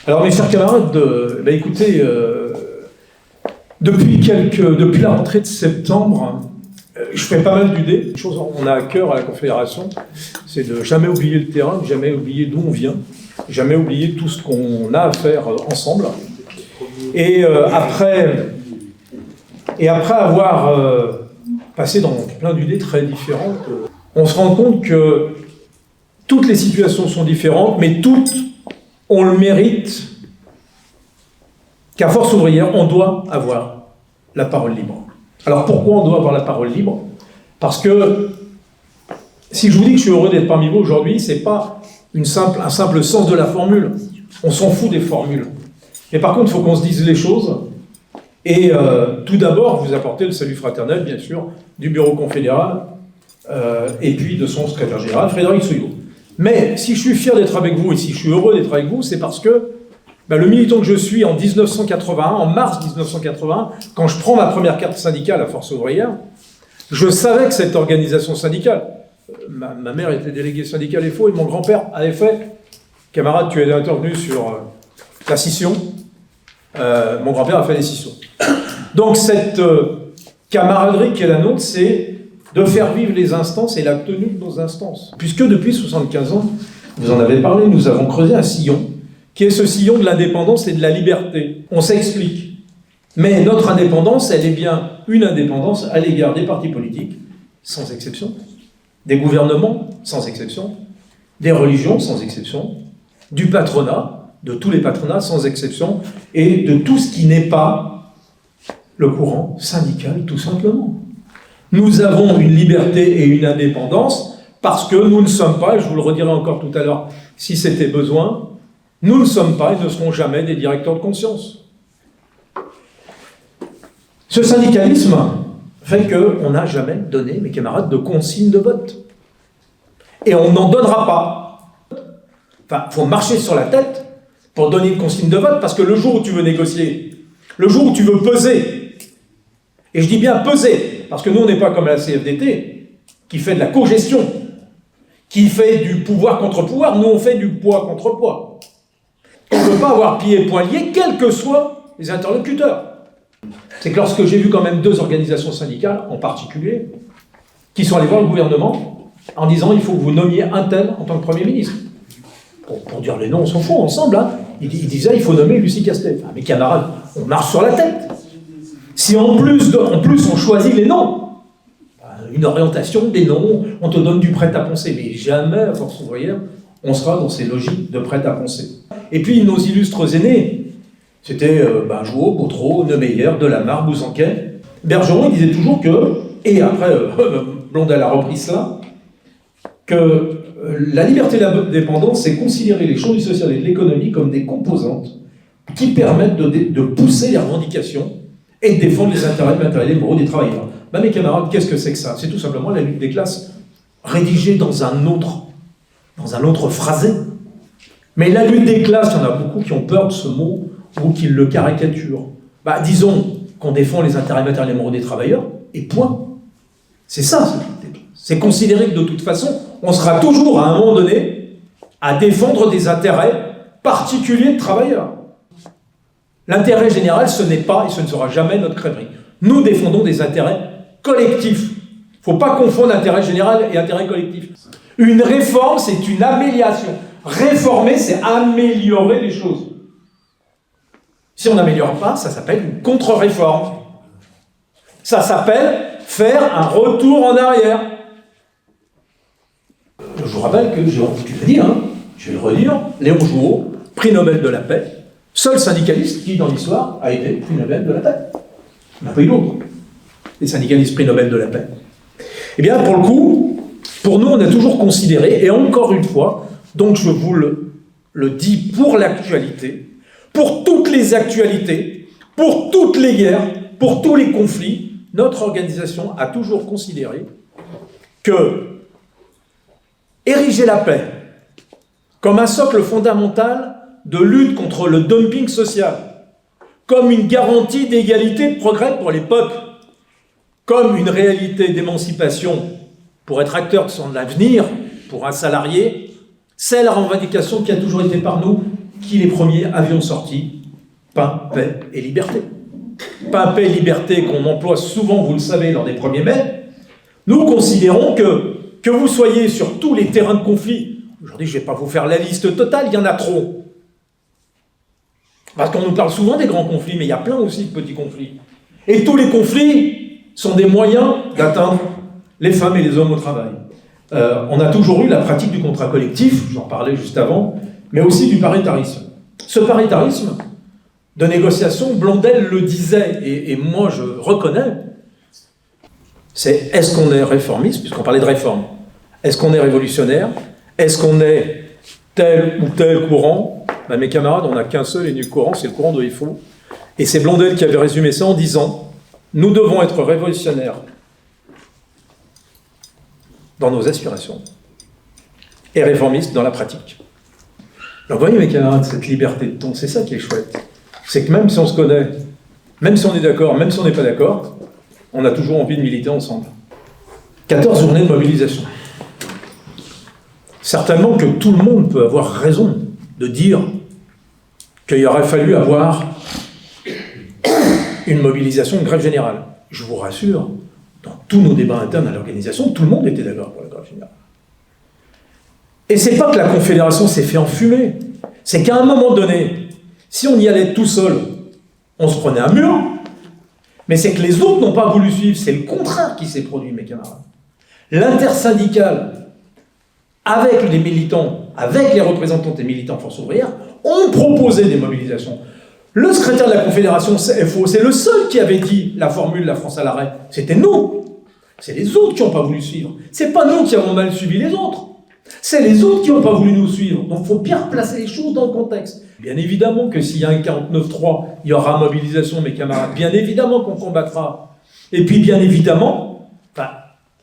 Alors mes chers camarades, écoutez, depuis la rentrée de septembre, je fais pas mal d'UD. Une chose qu'on a à cœur à la Confédération, c'est de jamais oublier le terrain, de jamais oublier d'où on vient, jamais oublier tout ce qu'on a à faire ensemble. Et après avoir passé dans plein d'UD très différentes, on se rend compte que toutes les situations sont différentes, mais toutes ont le mérite qu'à Force ouvrière, on doit avoir la parole libre. Alors pourquoi on doit avoir la parole libre? Parce que si je vous dis que je suis heureux d'être parmi vous aujourd'hui, c'est pas un simple sens de la formule. On s'en fout des formules. Mais par contre, il faut qu'on se dise les choses. Et tout d'abord, vous apportez le salut fraternel, bien sûr, du bureau confédéral et puis de son secrétaire général, Frédéric Souillot. Mais si je suis fier d'être avec vous et si je suis heureux d'être avec vous, c'est parce que le militant que je suis en 1981, en mars 1981, quand je prends ma première carte syndicale à Force ouvrière, je savais que cette organisation syndicale, ma mère était déléguée syndicale FO et mon grand-père avait fait, camarade, tu es intervenu sur la scission, mon grand-père a fait les scissions. Donc cette camaraderie qui est la nôtre, c'est de faire vivre les instances et la tenue de nos instances. Puisque depuis 75 ans, vous en avez parlé, nous avons creusé un sillon, qui est ce sillon de l'indépendance et de la liberté. On s'explique. Mais notre indépendance, elle est bien une indépendance à l'égard des partis politiques, sans exception, des gouvernements, sans exception, des religions, sans exception, du patronat, de tous les patronats, sans exception, et de tout ce qui n'est pas le courant syndical, tout simplement. Nous avons une liberté et une indépendance parce que nous ne sommes pas, et je vous le redirai encore tout à l'heure si c'était besoin, nous ne sommes pas et ne serons jamais des directeurs de conscience. Ce syndicalisme fait qu'on n'a jamais donné, mes camarades, de consigne de vote. Et on n'en donnera pas. Enfin, il faut marcher sur la tête pour donner une consigne de vote, parce que le jour où tu veux négocier, le jour où tu veux peser, et je dis bien peser, parce que nous, on n'est pas comme la CFDT, qui fait de la cogestion, qui fait du pouvoir contre pouvoir. Nous, on fait du poids contre poids. On ne peut pas avoir pied et poing liés, quels que soient les interlocuteurs. C'est que lorsque j'ai vu quand même deux organisations syndicales, en particulier, qui sont allées voir le gouvernement, en disant il faut que vous nommiez un tel en tant que Premier ministre. Pour dire les noms, on s'en fout, ensemble. Hein. Ils disaient il faut nommer Lucie Castet. Enfin, mes camarades, on marche sur la tête. Si en plus on choisit les noms, une orientation, des noms, on te donne du prêt-à-penser, mais jamais, à Force ouvrière, on sera dans ces logiques de prêt-à-penser. Et puis nos illustres aînés, c'était Jouot, Bautreau, Neumeyer, Delamarre, Bouzanquet. Bergeron, il disait toujours que, et après Blondel a repris cela, que la liberté et l'indépendance, c'est considérer les champs du social et de l'économie comme des composantes qui permettent de pousser les revendications et de défendre les intérêts matériels et moraux des travailleurs. Mes camarades, qu'est-ce que c'est que ça? C'est tout simplement la lutte des classes rédigée dans un autre phrasé. Mais la lutte des classes, il y en a beaucoup qui ont peur de ce mot ou qui le caricaturent. Disons qu'on défend les intérêts matériels et moraux des travailleurs, et point. C'est ça, cette lutte des classes. C'est considérer que de toute façon, on sera toujours, à un moment donné, à défendre des intérêts particuliers de travailleurs. L'intérêt général, ce n'est pas et ce ne sera jamais notre crèmerie. Nous défendons des intérêts collectifs. Il ne faut pas confondre intérêt général et intérêt collectif. Une réforme, c'est une amélioration. Réformer, c'est améliorer les choses. Si on n'améliore pas, ça s'appelle une contre-réforme. Ça s'appelle faire un retour en arrière. Je vous rappelle que, tu l'as dit, je vais le redire, Léon Jouot, prix Nobel de la paix, seul syndicaliste qui, dans l'histoire, a été prix Nobel de la paix. Il n'y en a pas eu d'autres. Les syndicalistes prix Nobel de la paix. Eh bien, pour le coup, pour nous, on a toujours considéré, et encore une fois, donc je vous le dis pour l'actualité, pour toutes les actualités, pour toutes les guerres, pour tous les conflits, notre organisation a toujours considéré que ériger la paix comme un socle fondamental de lutte contre le dumping social, comme une garantie d'égalité de progrès pour les peuples, comme une réalité d'émancipation pour être acteur de son avenir, pour un salarié, c'est la revendication qui a toujours été par nous qui les premiers avions sortis? Pain, paix et liberté. Pain, paix et liberté qu'on emploie souvent, vous le savez, lors des 1er mai. Nous considérons que vous soyez sur tous les terrains de conflit. Aujourd'hui, je ne vais pas vous faire la liste totale, il y en a trop. Parce qu'on nous parle souvent des grands conflits, mais il y a plein aussi de petits conflits. Et tous les conflits sont des moyens d'atteindre les femmes et les hommes au travail. On a toujours eu la pratique du contrat collectif, j'en parlais juste avant, mais aussi du paritarisme. Ce paritarisme de négociation, Blondel le disait, et moi je reconnais, c'est est-ce qu'on est réformiste, puisqu'on parlait de réforme, est-ce qu'on est révolutionnaire, est-ce qu'on est tel ou tel courant? Ben, mes camarades, on n'a qu'un seul et unique courant, c'est le courant de Ifo. Et c'est Blondel qui avait résumé ça en disant « Nous devons être révolutionnaires dans nos aspirations et réformistes dans la pratique. » Alors, vous voyez, mes camarades, cette liberté de ton, c'est ça qui est chouette. C'est que même si on se connaît, même si on est d'accord, même si on n'est pas d'accord, on a toujours envie de militer ensemble. 14 journées de mobilisation. Certainement que tout le monde peut avoir raison de dire qu'il aurait fallu avoir une mobilisation, une grève générale. Je vous rassure, dans tous nos débats internes à l'organisation, tout le monde était d'accord pour la grève générale. Et c'est pas que la Confédération s'est fait enfumer, c'est qu'à un moment donné, si on y allait tout seul, on se prenait un mur, mais c'est que les autres n'ont pas voulu suivre, c'est le contraire qui s'est produit, mes camarades. L'intersyndicale, avec les militants, avec les représentants des militants Force ouvrière, ont proposé des mobilisations. Le secrétaire de la Confédération CFO, c'est le seul qui avait dit la formule « la France à l'arrêt ». C'était nous. C'est les autres qui n'ont pas voulu suivre. C'est pas nous qui avons mal suivi les autres. C'est les autres qui n'ont pas voulu nous suivre. Donc il faut bien replacer les choses dans le contexte. Bien évidemment que s'il y a un 49-3, il y aura mobilisation, mes camarades. Bien évidemment qu'on combattra. Et puis bien évidemment,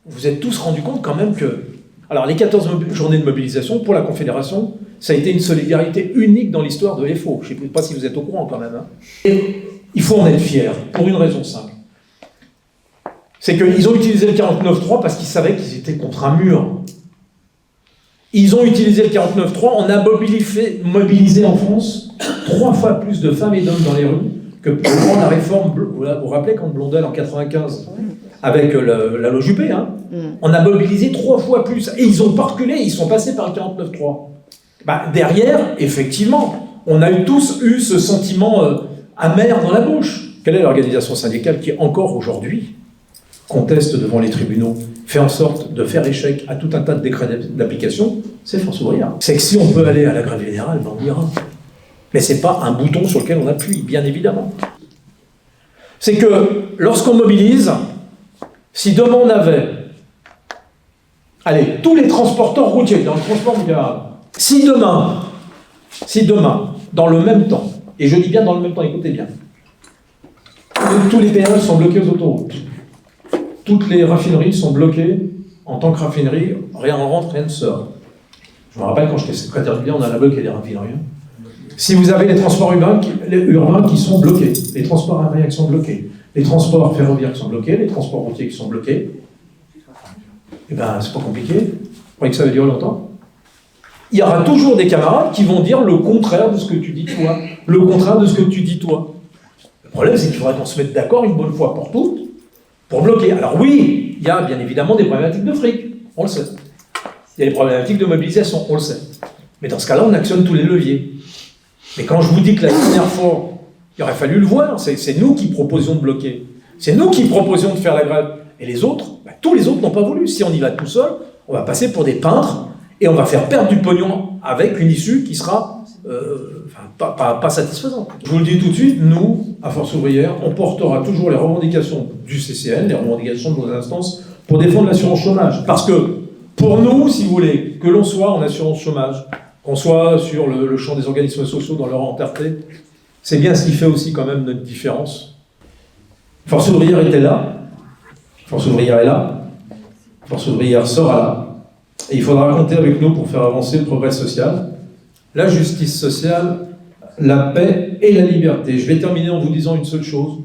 vous êtes tous rendus compte quand même que... Alors les 14 journées de mobilisation pour la Confédération, ça a été une solidarité unique dans l'histoire de FO. Je ne sais pas si vous êtes au courant quand même. Hein. Et il faut en être fier, pour une raison simple. C'est qu'ils ont utilisé le 49-3 parce qu'ils savaient qu'ils étaient contre un mur. Ils ont utilisé le 49-3, on a mobilisé en France 3 fois plus de femmes et d'hommes dans les rues que pendant la réforme, vous vous rappelez quand Blondel en 95, avec la loge UP, hein, on a mobilisé 3 fois plus. Et ils n'ont pas reculé, ils sont passés par le 49-3. Derrière, effectivement, on a tous eu ce sentiment amer dans la bouche. Quelle est l'organisation syndicale qui, encore aujourd'hui, conteste devant les tribunaux, fait en sorte de faire échec à tout un tas de décrets d'application? C'est Force ouvrière. C'est que si on peut aller à la grève générale, on ira. Mais ce n'est pas un bouton sur lequel on appuie, bien évidemment. C'est que lorsqu'on mobilise, si demain on avait, allez, tous les transporteurs routiers dans le transport du garage, si demain, dans le même temps, et je dis bien dans le même temps, écoutez bien, tous les péages sont bloqués aux autoroutes, toutes les raffineries sont bloquées en tant que raffinerie, rien ne rentre, rien ne sort. Je me rappelle quand j'étais secrétaire du bien, on a bloqué des raffineries. Si vous avez les transports urbains qui sont bloqués, les transports aériens qui sont bloqués, les transports ferroviaires qui sont bloqués, les transports routiers qui sont bloqués, eh bien, c'est pas compliqué. Vous croyez que ça va durer longtemps? Il y aura toujours des camarades qui vont dire le contraire de ce que tu dis toi. Le contraire de ce que tu dis toi. Le problème, c'est qu'il faudrait qu'on se mette d'accord une bonne fois pour toutes pour bloquer. Alors oui, il y a bien évidemment des problématiques de fric, on le sait. Il y a des problématiques de mobilisation, on le sait. Mais dans ce cas-là, on actionne tous les leviers. Mais quand je vous dis que la dernière fois, il aurait fallu le voir, c'est nous qui proposions de bloquer. C'est nous qui proposions de faire la grève. Et les autres, tous les autres n'ont pas voulu. Si on y va tout seul, on va passer pour des peintres et on va faire perdre du pognon avec une issue qui sera pas satisfaisante. Je vous le dis tout de suite, nous, à Force ouvrière, on portera toujours les revendications du CCN, les revendications de nos instances, pour défendre l'assurance chômage. Parce que, pour nous, si vous voulez, que l'on soit en assurance chômage, qu'on soit sur le champ des organismes sociaux dans leur entièreté, c'est bien ce qui fait aussi quand même notre différence. Force ouvrière était là, Force ouvrière est là, Force ouvrière sera là, et il faudra compter avec nous pour faire avancer le progrès social, la justice sociale, la paix et la liberté. Je vais terminer en vous disant une seule chose.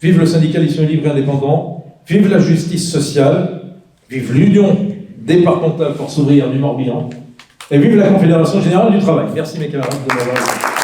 Vive le syndicalisme libre et indépendant, vive la justice sociale, vive l'union départementale Force ouvrière du Morbihan, Et vive la Confédération Générale du Travail. Merci mes camarades de m'avoir écouté.